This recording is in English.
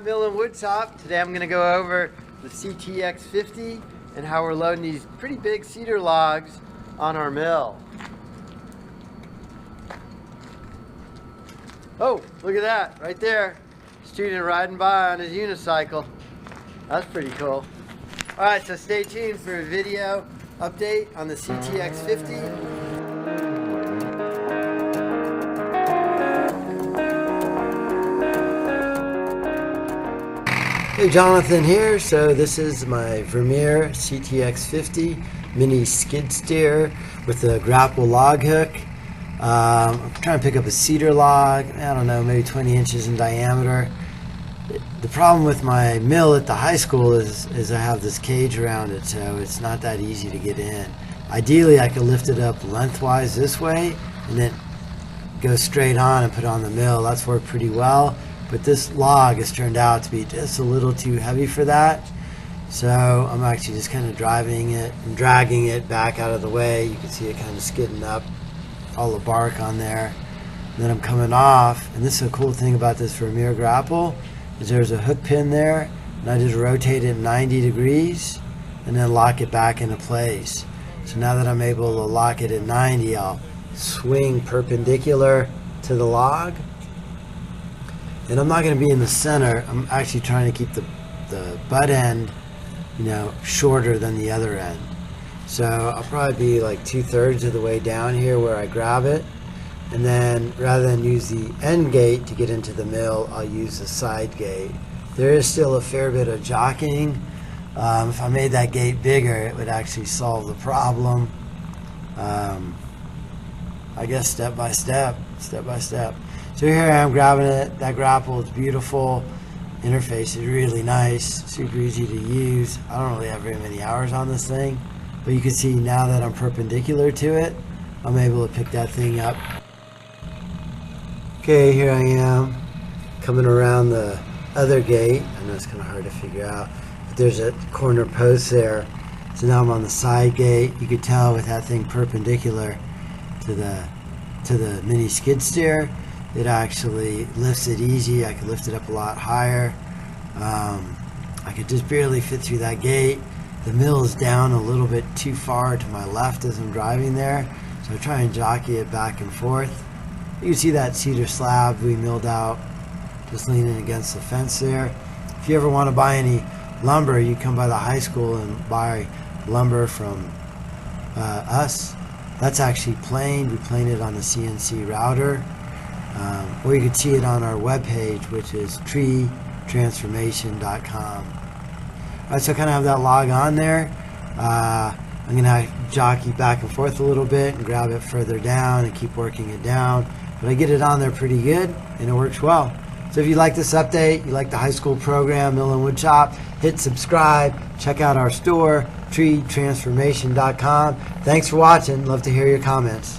Scott Mill and Woodtop. Today I'm going to go over the CTX 50 and how we're loading these pretty big cedar logs on our mill. Oh, look at that right there. Student riding by on his unicycle. That's pretty cool. Alright, so stay tuned for a video update on the CTX 50. Hey, Jonathan here. So this is my Vermeer CTX 50 mini skid steer with a grapple log hook. I'm trying to pick up a cedar log, I don't know, maybe 20 inches in diameter. The problem with my mill at the high school is I have this cage around it, so it's not that easy to get in. Ideally, I could lift it up lengthwise this way and then go straight on and put it on the mill. That's worked pretty well. But this log has turned out to be just a little too heavy for that. So I'm actually just kind of driving it and dragging it back out of the way. You can see it kind of skidding up, all the bark on there. And then I'm coming off, and this is a cool thing about this Vermeer grapple, is there's a hook pin there, and I just rotate it 90 degrees and then lock it back into place. So now that I'm able to lock it at 90, I'll swing perpendicular to the log. And I'm not going to be in the center. I'm actually trying to keep the butt end, shorter than the other end. So I'll probably be like 2/3 of the way down here where I grab it. And then rather than use the end gate to get into the mill, I'll use the side gate. There is still a fair bit of jockeying. If I made that gate bigger, it would actually solve the problem. I guess step by step. So here I am grabbing it. That grapple is beautiful. Interface is really nice, super easy to use. I don't really have very many hours on this thing, but you can see now that I'm perpendicular to it, I'm able to pick that thing up. Okay, here I am coming around the other gate. I know it's kind of hard to figure out, but there's a corner post there. So now I'm on the side gate. You could tell with that thing perpendicular to the mini skid steer, it actually lifts it easy. I could lift it up a lot higher. I could just barely fit through that gate. The mill is down a little bit too far to my left as I'm driving there, so I try and jockey it back and forth. You can see that cedar slab we milled out, just leaning against the fence there. If you ever want to buy any lumber, you come by the high school and buy lumber from us. That's actually planed. We planed it on the CNC router. Or you can see it on our webpage, which is treetransformation.com. Alright, so I kind of have that log on there. I'm going to jockey back and forth a little bit and grab it further down and keep working it down. But I get it on there pretty good, and it works well. So if you like this update, you like the high school program, Mill and Wood Shop, hit subscribe. Check out our store, treetransformation.com. Thanks for watching. Love to hear your comments.